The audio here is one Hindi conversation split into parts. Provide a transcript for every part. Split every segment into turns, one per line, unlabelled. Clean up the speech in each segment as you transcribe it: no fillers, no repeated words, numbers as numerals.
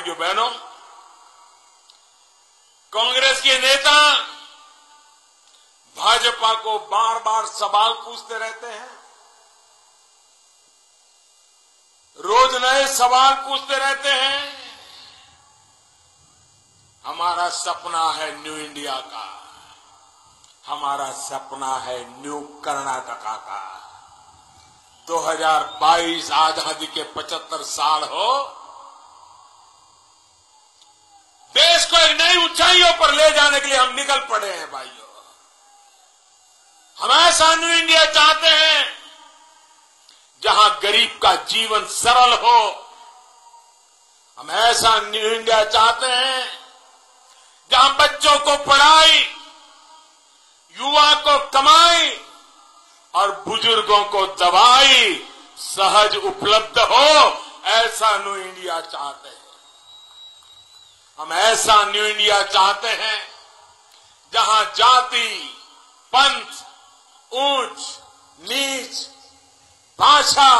भाइयों बहनों, कांग्रेस के नेता भाजपा को बार बार सवाल पूछते रहते हैं, रोज नए सवाल पूछते रहते हैं। हमारा सपना है न्यू इंडिया का, हमारा सपना है न्यू कर्नाटका का। 2022 आजादी के 75 साल हो, देश को एक नई ऊंचाइयों पर ले जाने के लिए हम निकल पड़े हैं भाइयों। हम ऐसा न्यू इंडिया चाहते हैं जहां गरीब का जीवन सरल हो। हम ऐसा न्यू इंडिया चाहते हैं जहां बच्चों को पढ़ाई, युवा को कमाई और बुजुर्गों को दवाई सहज उपलब्ध हो। ऐसा न्यू इंडिया चाहते हैं। हम ऐसा न्यू इंडिया चाहते हैं जहां जाति, पंथ, ऊंच नीच, भाषा,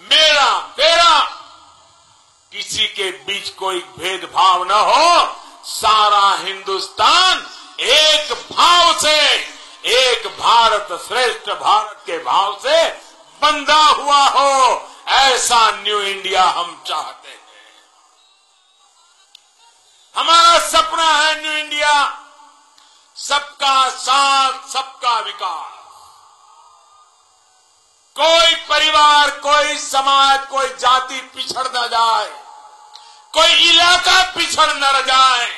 मेरा तेरा, किसी के बीच कोई भेदभाव न हो। सारा हिंदुस्तान एक भाव से, एक भारत श्रेष्ठ भारत के भाव से बंधा हुआ हो। ऐसा न्यू इंडिया हम चाहते हैं। हमारा सपना है न्यू इंडिया, सबका साथ, सबका विकास। कोई परिवार, कोई समाज, कोई जाति पिछड़ न जाए, कोई इलाका पिछड़ न जाए,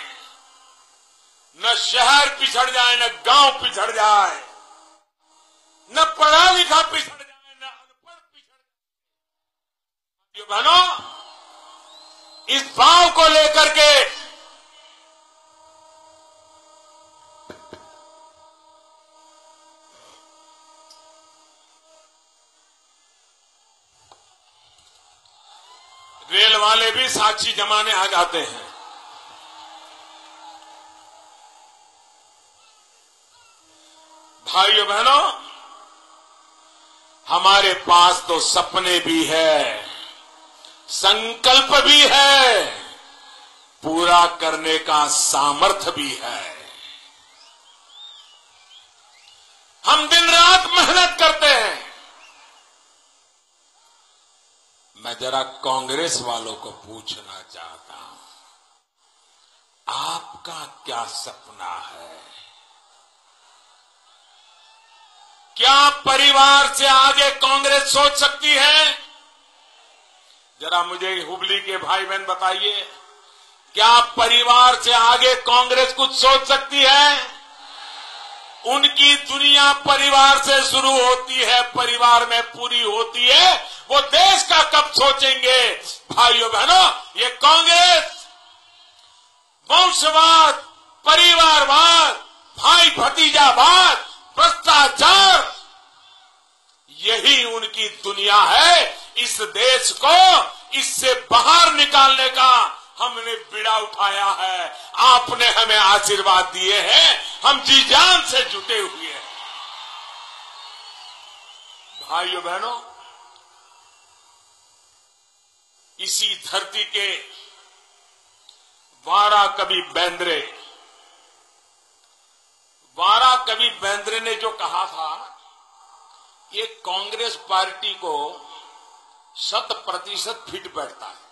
न शहर पिछड़ जाए, न गांव पिछड़ जाए, न पढ़ा लिखा पिछड़ जाए, न अनपढ़ पिछड़ जाए। बहनों, इस भाव को लेकर के रेल वाले भी साक्षी जमाने आ जाते हैं। भाइयों बहनों, हमारे पास तो सपने भी है, संकल्प भी है, पूरा करने का सामर्थ्य भी है। हम दिन रात मेहनत करते हैं। मैं जरा कांग्रेस वालों को पूछना चाहता हूं, आपका क्या सपना है? क्या परिवार से आगे कांग्रेस सोच सकती है? जरा मुझे हुबली के भाई बहन बताइए, क्या परिवार से आगे कांग्रेस कुछ सोच सकती है? उनकी दुनिया परिवार से शुरू होती है, परिवार में पूरी होती है। वो देश का कब सोचेंगे? भाइयों बहनों, ये कांग्रेस वंशवाद, परिवारवाद, भाई भतीजावाद, भ्रष्टाचार, यही उनकी दुनिया है। इस देश को इससे बाहर निकालने का हमने बीड़ा उठाया है। आपने हमें आशीर्वाद दिए हैं, हम जी जान से जुटे हुए हैं। भाइयों बहनों, इसी धरती के वारा कवि बेंद्रे ने जो कहा था, ये कांग्रेस पार्टी को 100% फिट बैठता है।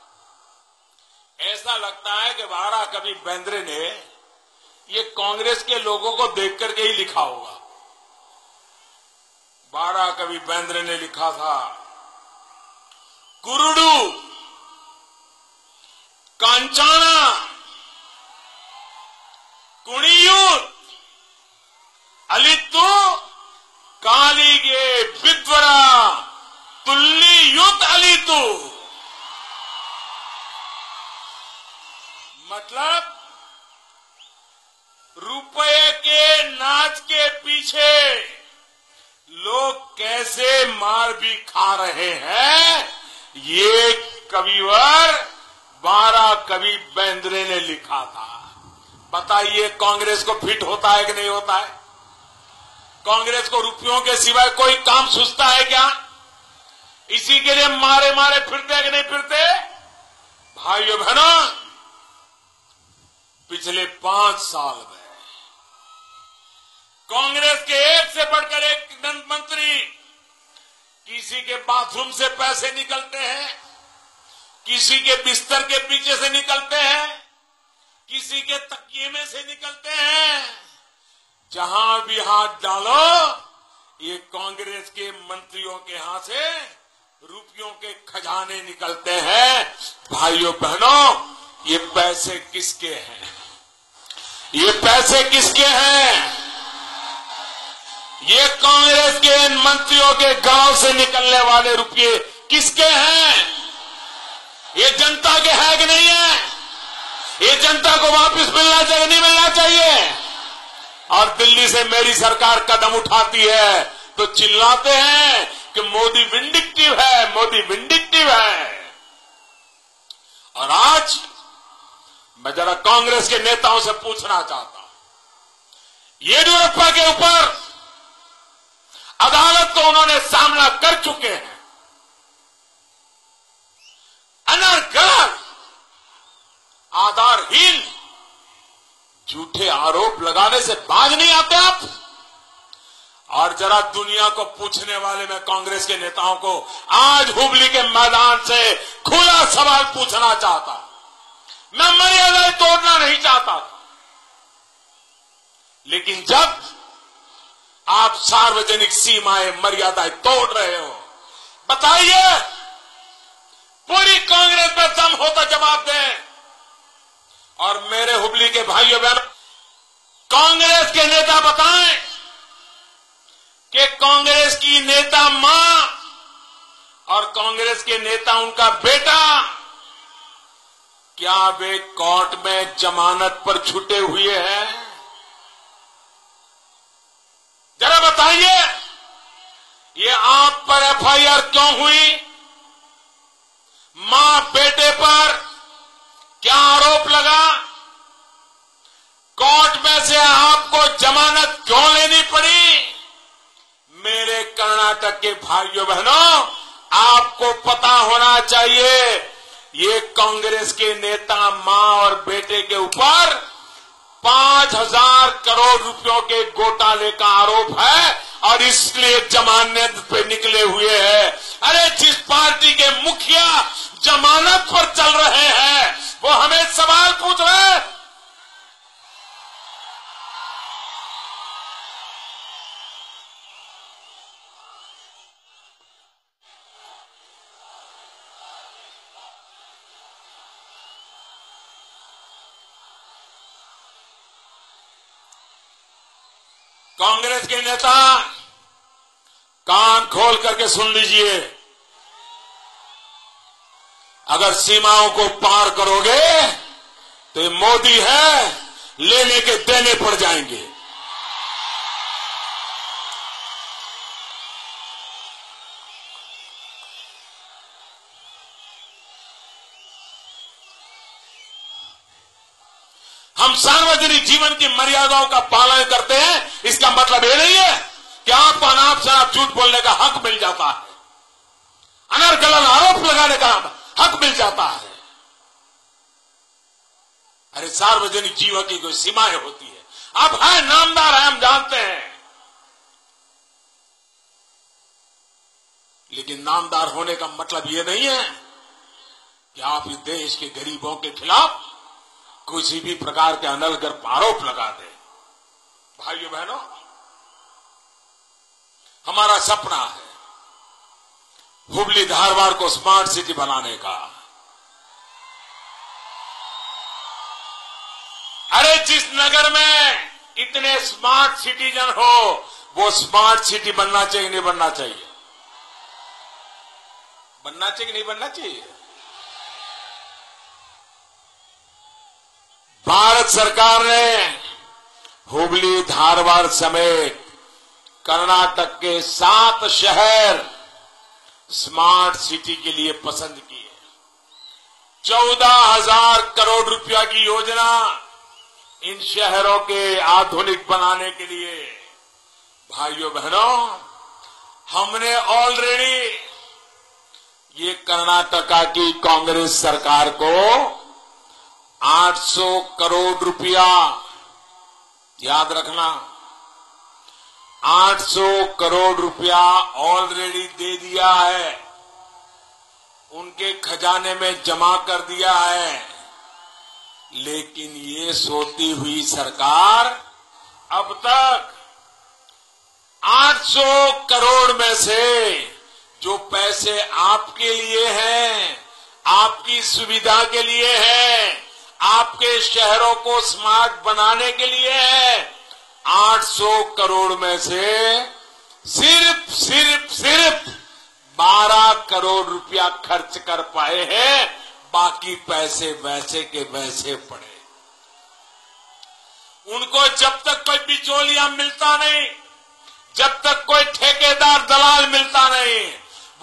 ऐसा लगता है कि वारा कवि बेंद्रे ने ये कांग्रेस के लोगों को देख करके ही लिखा होगा। वारा कवि बेंद्रे ने लिखा था, कुरुडू, कांचाना, कुणियूत, अलितु, कालीगे, बिद्वरा, तुल्लीयुत अलितु। मतलब रुपये के नाच के पीछे लोग कैसे मार भी खा रहे हैं, ये कविवर वारा कवि बेंद्रे ने लिखा था। बताइए कांग्रेस को फिट होता है कि नहीं होता है? कांग्रेस को रुपयों के सिवाय कोई काम सूझता है क्या? इसी के लिए मारे मारे फिरते हैं कि नहीं फिरते? भाइयों बहनों, पिछले 5 साल में कांग्रेस के एक से बढ़कर एक मंत्री, किसी के बाथरूम से पैसे निकलते हैं, किसी के बिस्तर के पीछे से निकलते हैं, किसी के तकिए में से निकलते हैं। जहां भी हाथ डालो, ये कांग्रेस के मंत्रियों के हाथ से रुपयों के खजाने निकलते हैं। भाइयों बहनों, ये पैसे किसके हैं? ये पैसे किसके हैं? ये कांग्रेस के इन मंत्रियों के गांव से निकलने वाले रुपये किसके हैं? ये जनता के है कि नहीं है? ये जनता को वापस मिलना चाहिए, नहीं मिलना चाहिए? और दिल्ली से मेरी सरकार कदम उठाती है तो चिल्लाते हैं कि मोदी विंडिक्टिव है, मोदी विंडिक्टिव है। और आज मैं जरा कांग्रेस के नेताओं से पूछना चाहता हूं, येदियुरप्पा के ऊपर अदालत तो उन्होंने सामना कर चुके हैं, अनर्गल आधारहीन झूठे आरोप लगाने से बाज नहीं आते आप। और जरा दुनिया को पूछने वाले मैं कांग्रेस के नेताओं को आज हुबली के मैदान से खुला सवाल पूछना चाहता हूं। मैं मर्यादाएं तोड़ना नहीं चाहता था, लेकिन जब आप सार्वजनिक सीमाएं, मर्यादाएं तोड़ रहे हो, बताइए, पूरी कांग्रेस में दम हो तो जवाब दें। और मेरे हुबली के भाइयों बहनों, कांग्रेस के नेता बताएं कि कांग्रेस की नेता मां और कांग्रेस के नेता उनका बेटा, क्या वे कोर्ट में जमानत पर छूटे हुए हैं? जरा बताइए, ये आप पर एफआईआर क्यों हुई? मां बेटे पर क्या आरोप लगा? कोर्ट में से आपको जमानत क्यों लेनी पड़ी? मेरे कर्नाटक के भाइयों बहनों, आपको पता होना चाहिए, ये कांग्रेस के नेता मां और बेटे के ऊपर 5,000 करोड़ रुपयों के घोटाले का आरोप है और इसलिए जमानत पे निकले हुए हैं। अरे जिस पार्टी के मुखिया जमानत पर चल रहे हैं, वो हमें सवाल पूछ रहे हैं। कांग्रेस के नेता कान खोल करके सुन लीजिए, अगर सीमाओं को पार करोगे तो ये मोदी है, लेने के देने पड़ जाएंगे। हम सार्वजनिक जीवन की मर्यादाओं का पालन करते हैं, इसका मतलब ये नहीं है कि आपको अनाप शनाप झूठ बोलने का हक मिल जाता है, अनर्गल आरोप लगाने का हक मिल जाता है। अरे सार्वजनिक जीवन की कोई सीमाएं होती है। आप है नामदार है, हम जानते हैं, लेकिन नामदार होने का मतलब यह नहीं है कि आप इस देश के गरीबों के खिलाफ किसी भी प्रकार के अनर्गल आरोप लगा दें। भाइयों बहनों, हमारा सपना है हुबली धारवाड़ को स्मार्ट सिटी बनाने का। अरे जिस नगर में इतने स्मार्ट सिटीजन हो, वो स्मार्ट सिटी बनना चाहिए नहीं बनना चाहिए? बनना चाहिए कि नहीं बनना चाहिए? भारत सरकार ने हुबली धारवाड़ समेत कर्नाटक के 7 शहर स्मार्ट सिटी के लिए पसंद किए। 14,000 करोड़ रुपया की योजना इन शहरों के आधुनिक बनाने के लिए। भाइयों बहनों, हमने ऑलरेडी ये कर्नाटका की कांग्रेस सरकार को 800 करोड़ रुपया, याद रखना, 800 करोड़ रुपया ऑलरेडी दे दिया है, उनके खजाने में जमा कर दिया है। लेकिन ये सोती हुई सरकार अब तक 800 करोड़ में से जो पैसे आपके लिए हैं, आपकी सुविधा के लिए है, आपके शहरों को स्मार्ट बनाने के लिए है, 800 करोड़ में से सिर्फ 12 करोड़ रुपया खर्च कर पाए हैं। बाकी पैसे वैसे के वैसे पड़े। उनको जब तक कोई बिचौलिया मिलता नहीं, जब तक कोई ठेकेदार दलाल मिलता नहीं,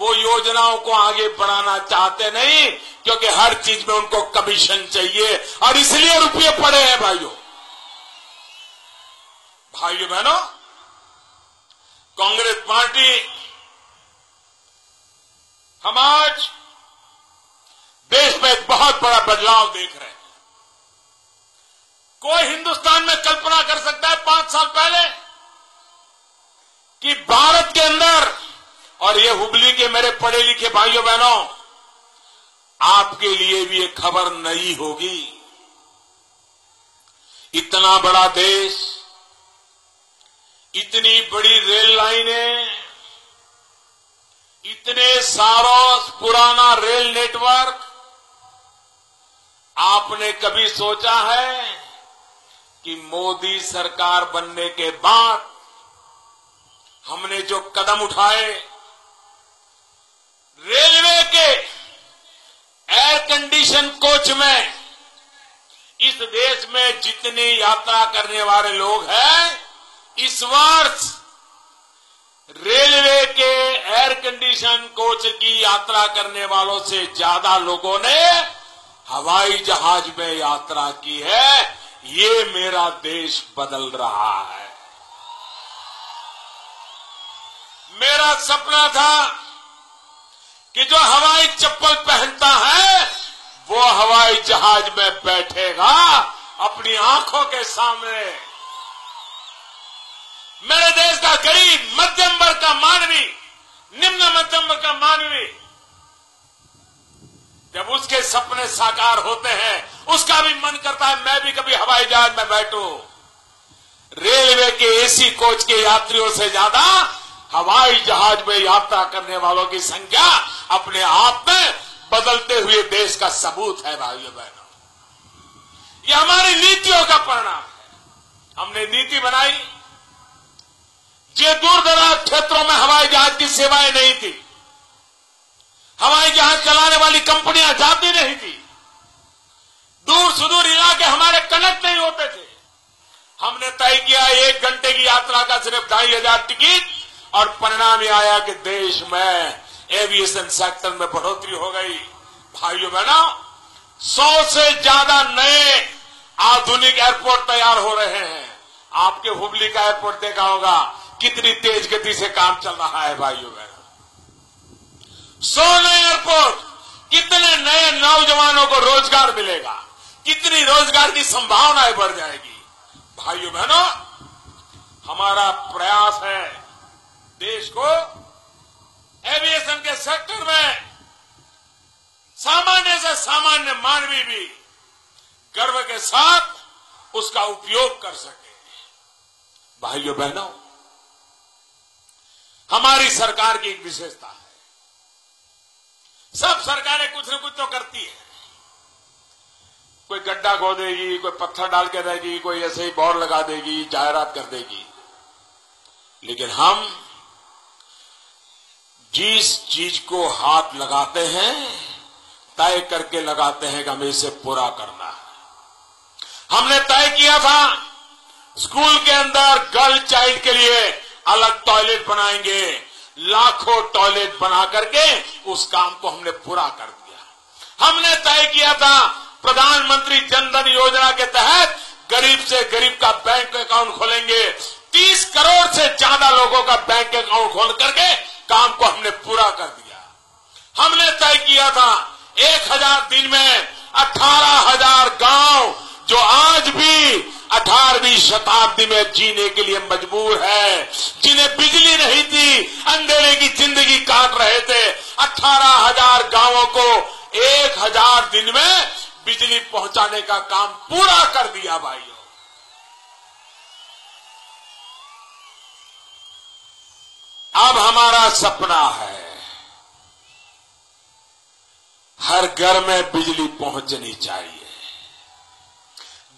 वो योजनाओं को आगे बढ़ाना चाहते नहीं, क्योंकि हर चीज में उनको कमीशन चाहिए और इसलिए रुपये पड़े हैं। भाइयों बहनों, कांग्रेस पार्टी, हम आज देश में एक बहुत बड़ा बदलाव देख रहे हैं। कोई हिंदुस्तान में कल्पना कर सकता है 5 साल पहले कि भारत के अंदर, और ये हुबली के मेरे पढ़े लिखे भाइयों बहनों, आपके लिए भी एक खबर नई होगी। इतना बड़ा देश, इतनी बड़ी रेल लाइनें, इतने सारा पुराना रेल नेटवर्क, आपने कभी सोचा है कि मोदी सरकार बनने के बाद हमने जो कदम उठाए, रेलवे के एयर कंडीशन कोच में इस देश में जितने यात्रा करने वाले लोग हैं, इस वर्ष रेलवे के एयर कंडीशन कोच की यात्रा करने वालों से ज्यादा लोगों ने हवाई जहाज में यात्रा की है। ये मेरा देश बदल रहा है। मेरा सपना था कि जो हवाई चप्पल पहनता है वो हवाई जहाज में बैठेगा अपनी आंखों के सामने। मेरे देश का गरीब, मध्यम वर्ग का मानवी, निम्न मध्यम वर्ग का मानवी, जब उसके सपने साकार होते हैं, उसका भी मन करता है मैं भी कभी हवाई जहाज में बैठूं। रेलवे के एसी कोच के यात्रियों से ज्यादा हवाई जहाज में यात्रा करने वालों की संख्या अपने आप में बदलते हुए देश का सबूत है। भाइयों बहनों, ये हमारी नीतियों का परिणाम है। हमने नीति बनाई, जो दूर दराज क्षेत्रों में हवाई जहाज की सेवाएं नहीं थी, हवाई जहाज चलाने वाली कंपनियां जाती नहीं थी, दूर सुदूर इलाके हमारे कनेक्ट नहीं होते थे, हमने तय किया 1 घंटे की यात्रा का सिर्फ 2500 टिकट, और परिणाम यह आया कि देश में एविएशन सेक्टर में बढ़ोतरी हो गई। भाइयों बहनों, 100 से ज्यादा नए आधुनिक एयरपोर्ट तैयार हो रहे हैं। आपके हुबली का एयरपोर्ट देखा होगा, कितनी तेज गति से काम चल रहा है। भाइयों बहनों, 100 नए एयरपोर्ट, कितने नए नौजवानों को रोजगार मिलेगा, कितनी रोजगार की संभावनाएं बढ़ जाएगी। भाइयों बहनों, हमारा प्रयास है देश को एविएशन के सेक्टर में सामान्य से सामान्य मानवी भी गर्व के साथ उसका उपयोग कर सके। भाइयों बहनों, हमारी सरकार की एक विशेषता है, सब सरकारें कुछ न कुछ तो करती है। कोई गड्ढा खोदेगी, कोई पत्थर डाल के देगी, कोई ऐसे ही बोर्ड लगा देगी, जाहिरात कर देगी। लेकिन हम जिस चीज को हाथ लगाते हैं, तय करके लगाते हैं कि हमें इसे पूरा करना है। हमने तय किया था स्कूल के अंदर गर्ल चाइल्ड के लिए अलग टॉयलेट बनाएंगे, लाखों टॉयलेट बना करके उस काम को हमने पूरा कर दिया। हमने तय किया था प्रधानमंत्री जन धन योजना के तहत गरीब से गरीब का बैंक अकाउंट खोलेंगे, 30 करोड़ से ज्यादा लोगों का बैंक अकाउंट खोल करके काम को हमने पूरा कर दिया। हमने तय किया था 1000 दिन में 18,000 गांव जो आज भी 18वीं शताब्दी में जीने के लिए मजबूर है, जिन्हें बिजली नहीं थी, अंधेरे की जिंदगी काट रहे थे, 18,000 गांवों को 1000 दिन में बिजली पहुंचाने का काम पूरा कर दिया भाइयों। अब हमारा सपना है हर घर में बिजली पहुंचनी चाहिए।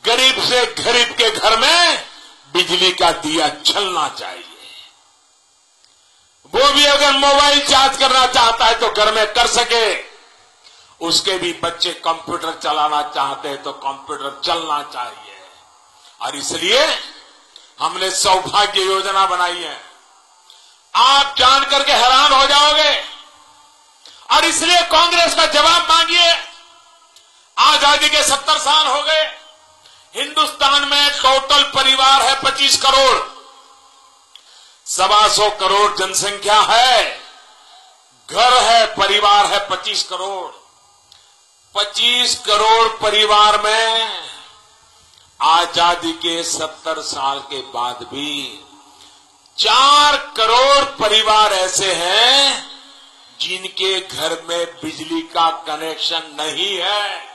गरीब से गरीब के घर में बिजली का दिया जलना चाहिए। वो भी अगर मोबाइल चार्ज करना चाहता है तो घर में कर सके। उसके भी बच्चे कंप्यूटर चलाना चाहते हैं तो कंप्यूटर चलना चाहिए। और इसलिए हमने सौभाग्य योजना बनाई है। आप जान करके हैरान हो जाओगे। और इसलिए कांग्रेस का जवाब मांगिए। आजादी के 70 साल हो गए। हिंदुस्तान में टोटल परिवार है 25 करोड़, 125 करोड़ जनसंख्या है, घर है, परिवार है 25 करोड़। 25 करोड़ परिवार में आजादी के 70 साल के बाद भी 4 करोड़ परिवार ऐसे हैं जिनके घर में बिजली का कनेक्शन नहीं है।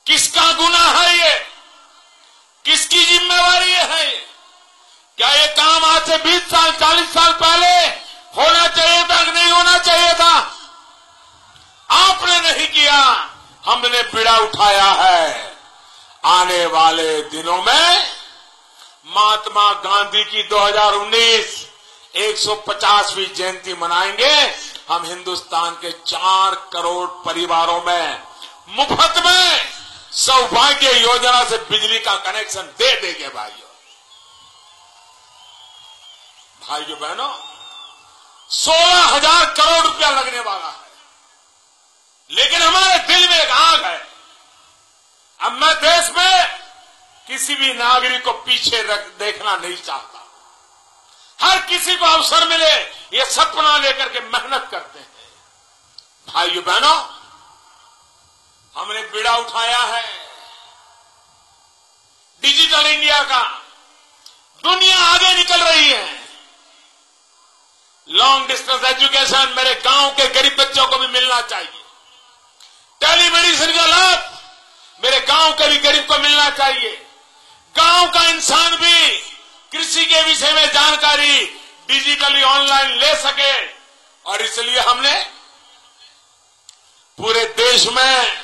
किसका गुनाह है ये? किसकी जिम्मेवारी है? क्या ये काम आज से 20 साल 40 साल पहले होना चाहिए था कि नहीं होना चाहिए था? आपने नहीं किया, हमने बीड़ा उठाया है। आने वाले दिनों में महात्मा गांधी की 2019 150वीं जयंती मनाएंगे। हम हिंदुस्तान के 4 करोड़ परिवारों में मुफ्त में सौभाग्य योजना से बिजली का कनेक्शन दे देंगे भाइयों। भाइयों बहनों, 16,000 करोड़ रुपया लगने वाला है। लेकिन हमारे दिल में एक आग है। अब मैं देश में किसी भी नागरिक को पीछे देखना नहीं चाहता। हर किसी को अवसर मिले ये सपना लेकर के मेहनत करते हैं। भाइयों बहनों, हमने बीड़ा उठाया है डिजिटल इंडिया का। दुनिया आगे निकल रही है। लॉन्ग डिस्टेंस एजुकेशन मेरे गांव के गरीब बच्चों को भी मिलना चाहिए। टेलीमेडिसिन का लाभ मेरे गांव के भी गरीब को मिलना चाहिए। गांव का इंसान भी कृषि के विषय में जानकारी डिजिटली ऑनलाइन ले सके। और इसलिए हमने पूरे देश में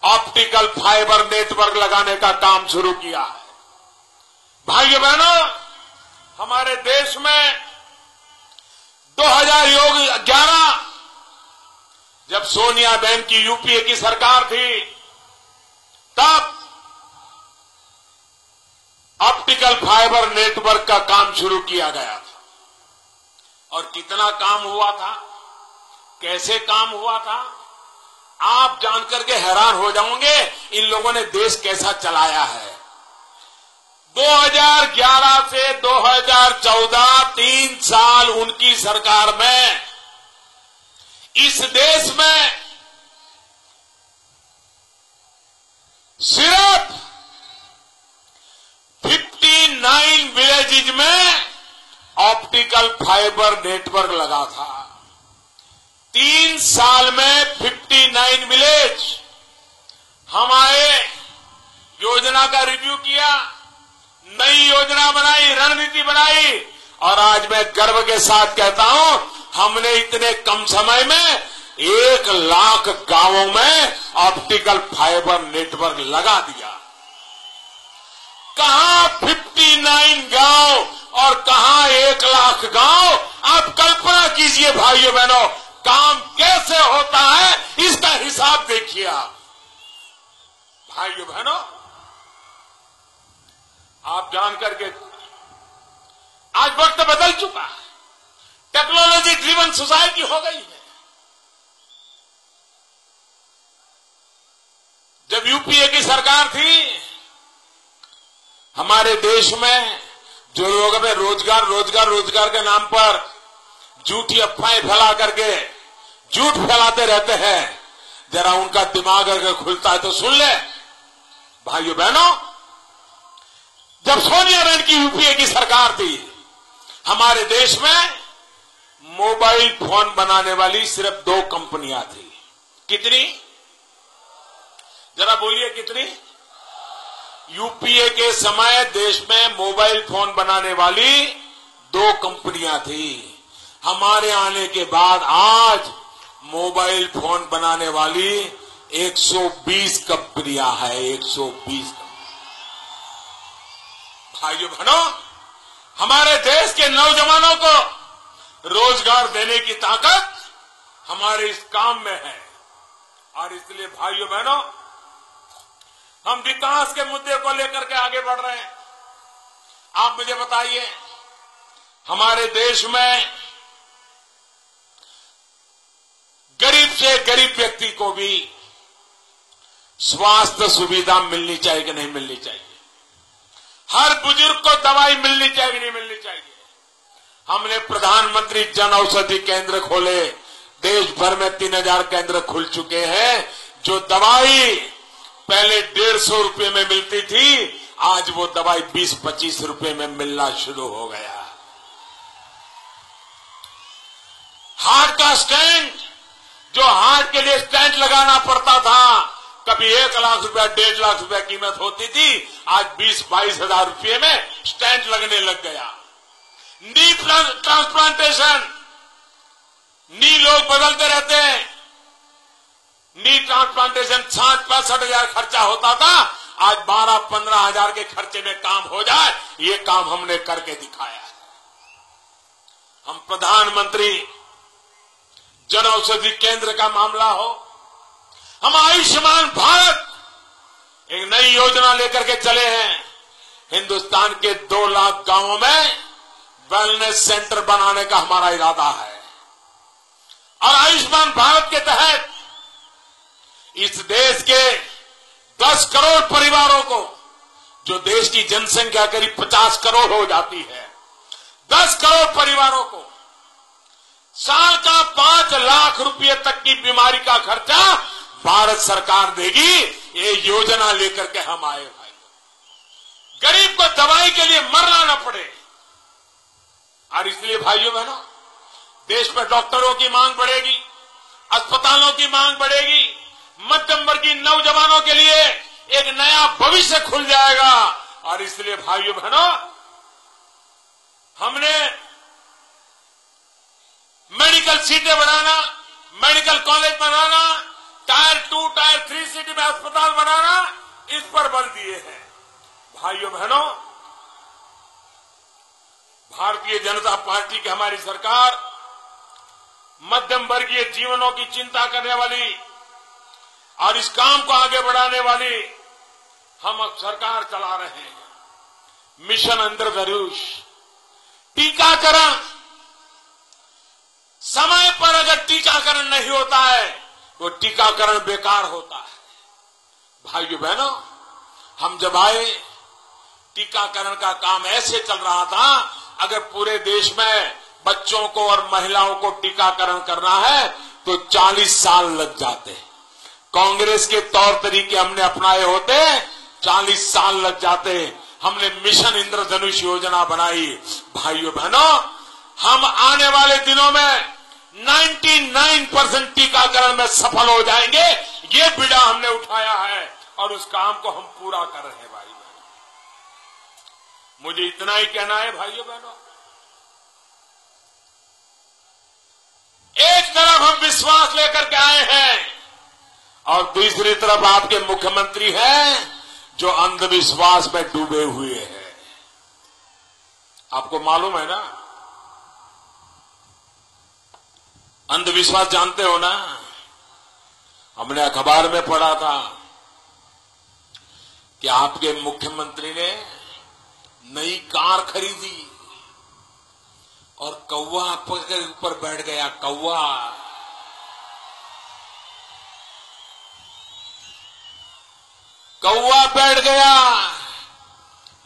ऑप्टिकल फाइबर नेटवर्क लगाने का काम शुरू किया है। भाइयों बहनों, हमारे देश में 2011 जब सोनिया बहन की यूपीए की सरकार थी, तब ऑप्टिकल फाइबर नेटवर्क का काम शुरू किया गया था। और कितना काम हुआ था, कैसे काम हुआ था, आप जानकर के हैरान हो जाओगे इन लोगों ने देश कैसा चलाया है। 2011 से 2014 3 साल उनकी सरकार में इस देश में सिर्फ 59 विलेजेज में ऑप्टिकल फाइबर नेटवर्क लगा था। 3 साल में 59 विलेज। हमारे योजना का रिव्यू किया, नई योजना बनाई, रणनीति बनाई। और आज मैं गर्व के साथ कहता हूं, हमने इतने कम समय में 1 लाख गांवों में ऑप्टिकल फाइबर नेटवर्क लगा दिया। कहां 59 गांव और कहां 1 लाख गांव। आप कल्पना कीजिए भाइयों बहनों, काम कैसे होता है इसका हिसाब देखिए आप। भाइयों बहनों, आप जानकर के आज वक्त बदल चुका है। टेक्नोलॉजी ड्रिवन सोसाइटी हो गई है। जब यूपीए की सरकार थी, हमारे देश में जो लोग हमें रोजगार के नाम पर झूठी अफवाहें फैला करके झूठ फैलाते रहते हैं, जरा उनका दिमाग अगर खुलता है तो सुन ले। भाइयों बहनों, जब सोनिया बहन की यूपीए की सरकार थी, हमारे देश में मोबाइल फोन बनाने वाली सिर्फ 2 कंपनियां थी। कितनी? जरा बोलिए कितनी? यूपीए के समय देश में मोबाइल फोन बनाने वाली 2 कंपनियां थी। हमारे आने के बाद आज मोबाइल फोन बनाने वाली 120 कंपनियां हैं। 120। भाइयों बहनों, हमारे देश के नौजवानों को रोजगार देने की ताकत हमारे इस काम में है। और इसलिए भाइयों बहनों, हम विकास के मुद्दे को लेकर के आगे बढ़ रहे हैं। आप मुझे बताइए, हमारे देश में गरीब से गरीब व्यक्ति को भी स्वास्थ्य सुविधा मिलनी चाहिए कि नहीं मिलनी चाहिए? हर बुजुर्ग को दवाई मिलनी चाहिए कि नहीं मिलनी चाहिए? हमने प्रधानमंत्री जन औषधि केंद्र खोले। देश भर में 3000 केंद्र खुल चुके हैं। जो दवाई पहले 150 रुपए में मिलती थी, आज वो दवाई 20-25 रुपए में मिलना शुरू हो गया। हार्ट का स्टेंट, जो हार्ट के लिए स्टेंट लगाना पड़ता था, कभी 1 लाख रुपया 1.5 लाख रुपया कीमत होती थी, आज 20-22 हजार रुपये में स्टेंट लगने लग गया। नी ट्रांसप्लांटेशन, नी लोग बदलते रहते हैं। नी ट्रांसप्लांटेशन 60-65 हजार खर्चा होता था, आज 12-15 हजार के खर्चे में काम हो जाए, ये काम हमने करके दिखाया है। हम प्रधानमंत्री जन औषधि केंद्र का मामला हो, हम आयुष्मान भारत एक नई योजना लेकर के चले हैं। हिंदुस्तान के 2 लाख गांवों में वेलनेस सेंटर बनाने का हमारा इरादा है। और आयुष्मान भारत के तहत इस देश के 10 करोड़ परिवारों को, जो देश की जनसंख्या करीब 50 करोड़ हो जाती है, 10 करोड़ परिवारों को साल का 5 लाख रुपए तक की बीमारी का खर्चा भारत सरकार देगी। ये योजना लेकर के हम आए भाई। गरीब को दवाई के लिए मरना न पड़े। और इसलिए भाइयों बहनों, देश में डॉक्टरों की मांग बढ़ेगी, अस्पतालों की मांग बढ़ेगी, मध्यम वर्गीय नौजवानों के लिए एक नया भविष्य खुल जाएगा। और इसलिए भाइयों बहनों, हमने मेडिकल सीटें बढ़ाना, मेडिकल कॉलेज बनाना, टायर 2, टायर 3 सिटी में अस्पताल बनाना, इस पर बल दिए हैं। भाइयों बहनों, भारतीय जनता पार्टी की हमारी सरकार मध्यम वर्गीय जीवनों की चिंता करने वाली और इस काम को आगे बढ़ाने वाली हम अब सरकार चला रहे हैं। मिशन इंद्रधनुष, टीकाकरण। समय पर अगर टीकाकरण नहीं होता है तो टीकाकरण बेकार होता है। भाइयों बहनों, हम जब आए, टीकाकरण का काम ऐसे चल रहा था, अगर पूरे देश में बच्चों को और महिलाओं को टीकाकरण करना है तो 40 साल लग जाते। कांग्रेस के तौर तरीके हमने अपनाए होते 40 साल लग जाते। हमने मिशन इंद्रधनुष योजना बनाई। भाइयों बहनों, हम आने वाले दिनों में 99% टीकाकरण में सफल हो जाएंगे। ये बीड़ा हमने उठाया है और उस काम को हम पूरा कर रहे हैं। भाई बहनों, मुझे इतना ही कहना है। भाइयों बहनों, एक तरफ हम विश्वास लेकर के आए हैं और दूसरी तरफ आपके मुख्यमंत्री हैं जो अंधविश्वास में डूबे हुए हैं। आपको मालूम है ना, अंधविश्वास जानते हो ना। हमने अखबार में पढ़ा था कि आपके मुख्यमंत्री ने नई कार खरीदी और कौवा के ऊपर बैठ गया। कौवा बैठ गया,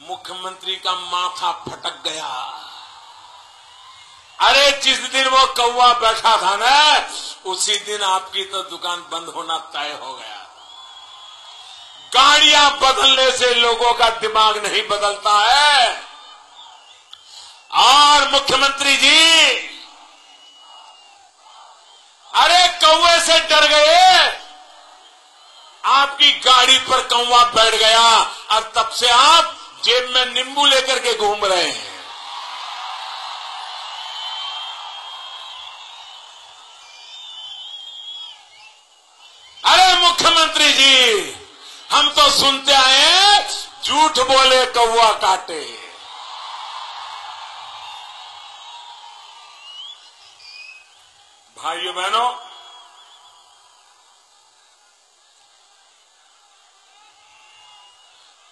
मुख्यमंत्री का माथा फटक गया। अरे जिस दिन वो कौवा बैठा था ना, उसी दिन आपकी तो दुकान बंद होना तय हो गया। गाड़ियां बदलने से लोगों का दिमाग नहीं बदलता है। और मुख्यमंत्री जी, अरे कौवे से डर गए, आपकी गाड़ी पर कौवा बैठ गया और तब से आप जेब में नींबू लेकर के घूम रहे हैं। अरे मुख्यमंत्री जी, हम तो सुनते आए हैं, झूठ बोले कौवा काटे। भाइयों बहनों,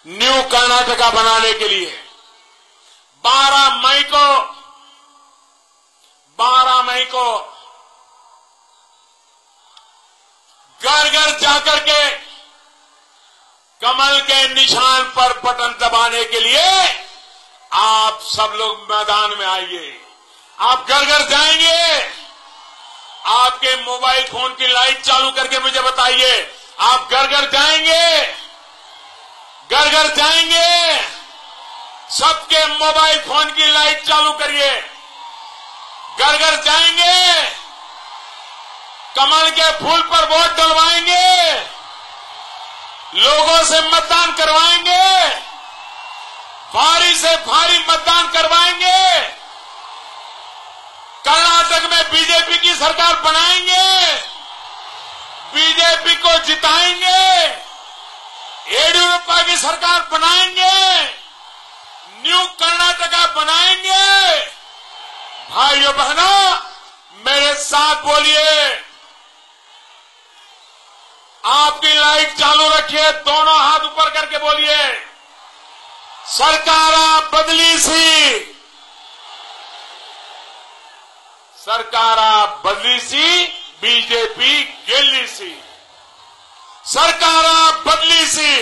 न्यू कर्नाटका बनाने के लिए 12 मई को घर घर जाकर के कमल के निशान पर बटन दबाने के लिए आप सब लोग मैदान में आइए। आप घर घर जाएंगे, आपके मोबाइल फोन की लाइट चालू करके मुझे बताइए। आप घर घर जाएंगे, घर घर जाएंगे, सबके मोबाइल फोन की लाइट चालू करिए। घर घर जाएंगे, कमल के फूल पर वोट डलवाएंगे, लोगों से मतदान करवाएंगे, भारी से भारी मतदान करवाएंगे। कर्नाटक में बीजेपी की सरकार बनाएंगे, बीजेपी को जिताएंगे, येडियुरप्पा की सरकार बनाएंगे, न्यू कर्नाटका बनाएंगे। भाइयों बहनों, मेरे साथ बोलिए। आपकी लाइट चालू रखिए, दोनों हाथ ऊपर करके बोलिए, सरकारा बदली सी, सरकारा बदली सी, बीजेपी गेली सी। सरकारा बदली सी,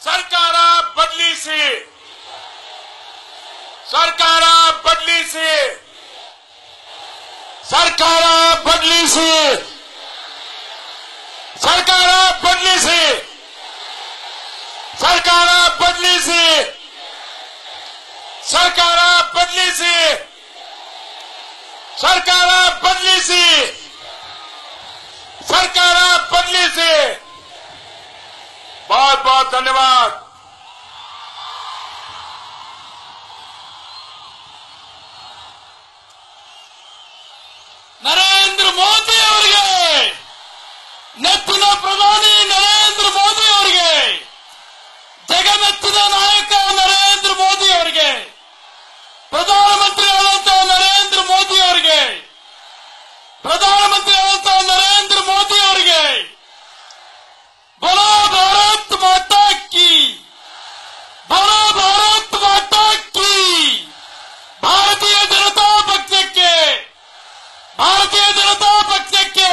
सरकारा बदली सी, सरकारा बदली सी, सरकारा बदली सी, सरकारा बदली सी, सरकारा बदली सी, सरकारा बदली सी, सरकारा बदली सी, सरकारा बदली सी। बहुत बहुत धन्यवाद।
ನರೇಂದ್ರ ಮೋದಿ ಅವರಿಗೆ, ನೆಚ್ಚಿನ ಪ್ರಧಾನಿ ನರೇಂದ್ರ ಮೋದಿ ಅವರಿಗೆ, ಜಗಮೆಚ್ಚಿನ ನಾಯಕ ನರೇಂದ್ರ ಮೋದಿ ಅವರಿಗೆ, ಪ್ರಧಾನಮಂತ್ರಿಯಾದಂತಹ ನರೇಂದ್ರ ಮೋದಿ ಅವರಿಗೆ, ಪ್ರಧಾನಮಂತ್ರಿಯಾದಂತಹ ನರೇಂದ್ರ ಮೋದಿ ಅವರಿಗೆ बोलो भारत माता की, बोलो भारत माता की। भारतीय जनता पक्षಕ್ಕೆ, भारतीय जनता पक्षಕ್ಕೆ